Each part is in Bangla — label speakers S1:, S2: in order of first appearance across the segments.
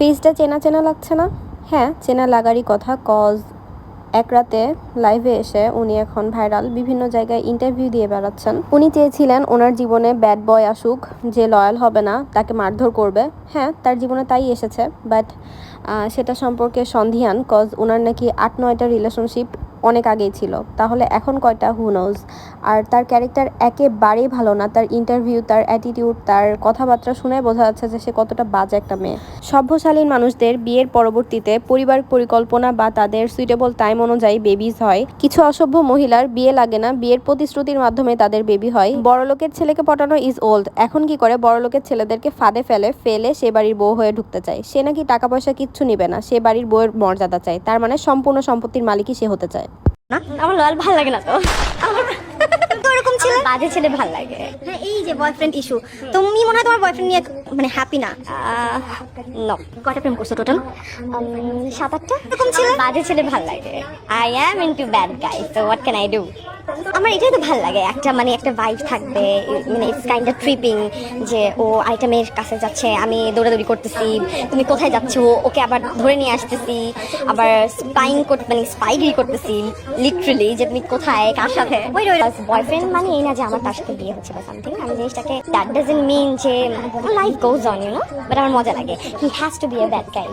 S1: ফেসটা চেনা চেনা লাগছে না? হ্যাঁ, চেনা লাগারই কথা, কজ এক রাতে লাইভে এসে উনি এখন ভাইরাল, বিভিন্ন জায়গায় ইন্টারভিউ দিয়ে বেড়াচ্ছেন। উনি চেয়েছিলেন ওনার জীবনে ব্যাড বয় আসুক, যে লয়াল হবে না, তাকে মারধর করবে। হ্যাঁ, তার জীবনে তাই এসেছে, বাট সেটা সম্পর্কে সন্দিহান, কজ ওনার নাকি 8-9টা রিলেশনশিপ অনেক আগেই ছিল। তাহলে এখন কয়টা, হু নোজ। আর তার ক্যারেক্টার একেবারেই ভালো না। তার ইন্টারভিউ, তার অ্যাটিটিউড, তার কথাবার্তা শুনে বোঝা যাচ্ছে যে সে কতটা বাজে একটা মেয়ে। সভ্যশালীন মানুষদের বিয়ের পরবর্তীতে পরিবার পরিকল্পনা বা তাদের সুইটেবল টাইম অনুযায়ী বেবিজ হয়। কিছু অসভ্য মহিলার বিয়ে লাগে না, বিয়ের প্রতিশ্রুতির মাধ্যমে তাদের বেবি হয়। বড়লোকের ছেলেকে পটানো ইজ ওল্ড। এখন কি করে, বড়লোকের ছেলেদেরকে ফাঁদে ফেলে সে বাড়ির বউ হয়ে ঢুকতে চায়। সে নাকি টাকা পয়সা কিচ্ছু নিবে না, সে বাড়ির বউয়ের মর্যাদা চায়। তার মানে সম্পূর্ণ সম্পত্তির মালিকই সে হতে চায়।
S2: না, আমার লয়াল ভালো লাগে না তো। তো এরকম ছিল, বাজে ছেলে ভালো লাগে। হ্যাঁ, এই যে বয়ফ্রেন্ড ইস্যু, তুমি মনে হয় তোমার বয়ফ্রেন্ড নিয়ে মানে হ্যাপি না? নো। কয়টা প্রেম করছো টোটাল? 7-8টা। এরকম ছিল, বাজে ছেলে ভালো লাগে। I am into bad guy, so what can I do? আমার এটাই তো ভালো লাগে, একটা মানে একটা ভাইব থাকবে, মানে ইটস কাইন্ড অফ ট্রিপিং, যে ও আরেকটা মেয়ের কাছে যাচ্ছে, আমি দৌড়াদৌড়ি করতেছি, তুমি কোথায় যাচ্ছ, ওকে আবার ধরে নিয়ে আসতেছি, আবার মানে স্পাইগিরি করতেছি লিটারালি, যে তুমি কোথায়, কার সাথে। বয়ফ্রেন্ড মানে এই না যে আমার তার সাথে বিয়ে হচ্ছে বা সামথিং, আমি জিনিসটাকে দ্যাট ডাজন্ট মিন যে life goes on, you know, but আমার মজা লাগে। He has to be a bad guy.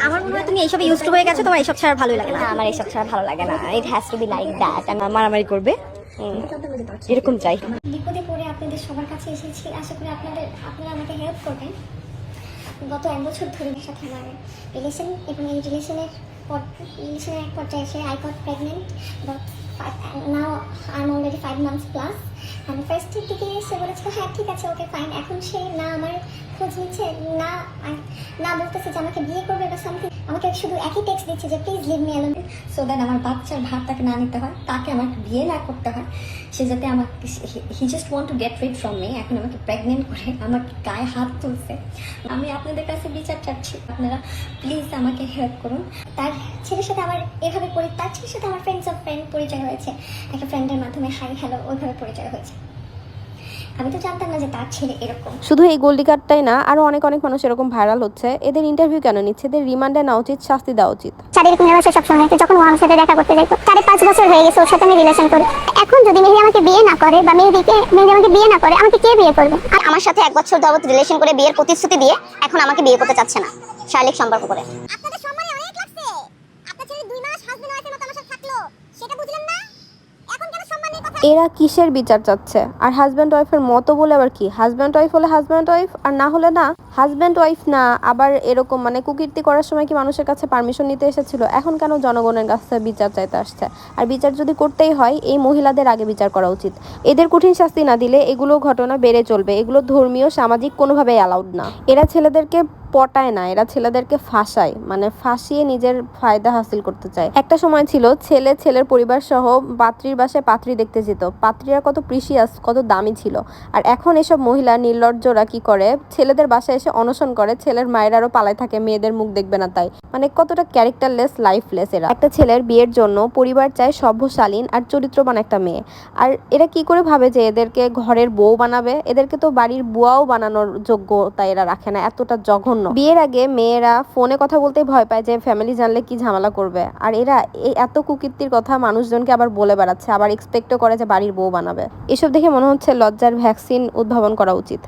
S2: আমার মনে হয় তুমি এইসব ইউজ টু হয়ে গেছো, তোমার এইসব ছাড়া ভালোই লাগে না। আমার এইসব ছাড়া ভালো লাগে না, it has to be like that. মারামারি করবে, এরকম চাই।
S3: বিপদে পড়ে আপনাদের সবার কাছে এসেছি, আশা করি আপনারা আমাকে হেল্প করবেন। গত 1 বছর ধরে আমার সাথে আমার রিলেশন, এবং এই রিলেশনের এক পর্যায়ে এসে I got pregnant, but now I am already 5 months plus. আমি ফার্স্টের দিকে এসে বলেছিল হ্যাঁ ঠিক আছে, ওকে ফাইন। এখন সে না আমার খোঁজ নিচ্ছে, না বলতেছে যে আমাকে বিয়ে করবে বা সামথিং, আমাকে শুধু একই টেক্সট দিচ্ছে যে please leave me alone, so that আমার বাচ্চার ভাত তাকে না নিতে হয়, তাকে আমাকে বিয়ে না করতে হয়, সে যাতে আমাকে, he just want to get rid from me. এখন আমাকে প্রেগনেন্ট করে আমাকে গায়ে হাত তুলছে। আমি আপনাদের কাছে বিচার চাচ্ছি, আপনারা প্লিজ আমাকে হেল্প করুন। তার ছেলের সাথে আমার এভাবে তার ছেলের সাথে আমার ফ্রেন্ড পরিচয় হয়েছে, একটা ফ্রেন্ডের মাধ্যমে হাই হ্যালো ওইভাবে পরিচয় হয়েছে। আমি তো জানতাম না যে তার ছেলে এরকম।
S1: শুধু এই গোল্ডি কার্ডটাই না, আরো অনেক মানুষ এরকম ভাইরাল হচ্ছে। এদের ইন্টারভিউ কেন নিচ্ছে? এদের রিমান্ডে নেওয়া উচিত, শাস্তি দেওয়া উচিত।
S3: শারীরিক মেলামেশা সবসময়, যখন ও আমার সাথে দেখা করতে যাইতো, 5.5 বছর হয়ে গেছে ওর সাথে আমি রিলেশন করি। এখন যদি মেহেদি আমাকে বিয়ে না করে বা মেহেদি আমাকে বিয়ে না করে, আমাকে কে বিয়ে করবে? আর আমার সাথে 1 বছর যাবত রিলেশন করে বিয়ের প্রতিশ্রুতি দিয়ে এখন আমাকে বিয়ে করতে চাচ্ছে না, শারীরিক সম্পর্ক করে। আপনাদের সম্মানে অনেক লাগছে, আপনার ছেলে 2 মাস হাজবেন্ড ওয়াইফের মতো আমার সাথে থাকলো, সেটা বুঝলেন না? এখন কেন সম্মানের কথা?
S1: এরা কিসের বিচার চাচ্ছে? আর হাজব্যান্ড ওয়াইফের মতো বলে আবার কি? হাজব্যান্ড ওয়াইফ হলে হাজব্যান্ড ওয়াইফ, আর না হলে না। হাজব্যান্ড ওয়াইফ না, আবার এরকম মানে কুকীর্তি করার সময় কি মানুষের কাছে পারমিশন নিতে এসেছিল? এখন কেন জনগণের কাছে বিচার চাইতে আসছে? আর বিচার যদি করতেই হয়, এই মহিলাদের আগে বিচার করা উচিত। এদের কঠিন শাস্তি না দিলে এগুলো ঘটনা বেড়ে চলবে। এগুলো ধর্মীয়, সামাজিক কোনোভাবেই অ্যালাউড না। এরা ছেলেদেরকে পটায় না, এরা ছেলেদেরকে ফাঁসায়, মানে ফাঁসিয়ে নিজের ফায়দা হাসিল করতে চায়। একটা সময় ছিল ছেলের পরিবার সহ পাত্রীর বাসায় পাত্রী দেখতে যেত। পাত্রীরা কত প্রিশিয়াস, কত দামি ছিল। আর এখন এসব মহিলা নির্লজ্জরা কি করে, ছেলেদের বাসায় এসে অনশন করে, ছেলের মায়ের আরো পালায় থাকে, মেয়েদের মুখ দেখবে না তাই। মানে কতটা ক্যারেক্টারলেস, লাইফলেস এরা। একটা ছেলের বিয়ের জন্য পরিবার চায় সভ্যশালীন আর চরিত্রবান একটা মেয়ে। আর এরা কি করে ভাবে যে এদেরকে ঘরের বউ বানাবে? এদেরকে তো বাড়ির বুয়াও বানানোর যোগ্যতা এরা রাখে না, এতটা জঘন্য। বিয়ের আগে মেয়েরা ফোনে কথা বলতে ভয় পায় যে ফ্যামিলি জানলে কি ঝামেলা করবে। আর এরা এই এত কুকীর্তির কথা মানুষজনকে আবার বলে বেড়াচ্ছে, আবার এক্সপেক্টও করে যে বাড়ির বউ বানাবে। এসব দেখে মনে হচ্ছে লজ্জার ভ্যাকসিন উদ্ভাবন করা উচিত।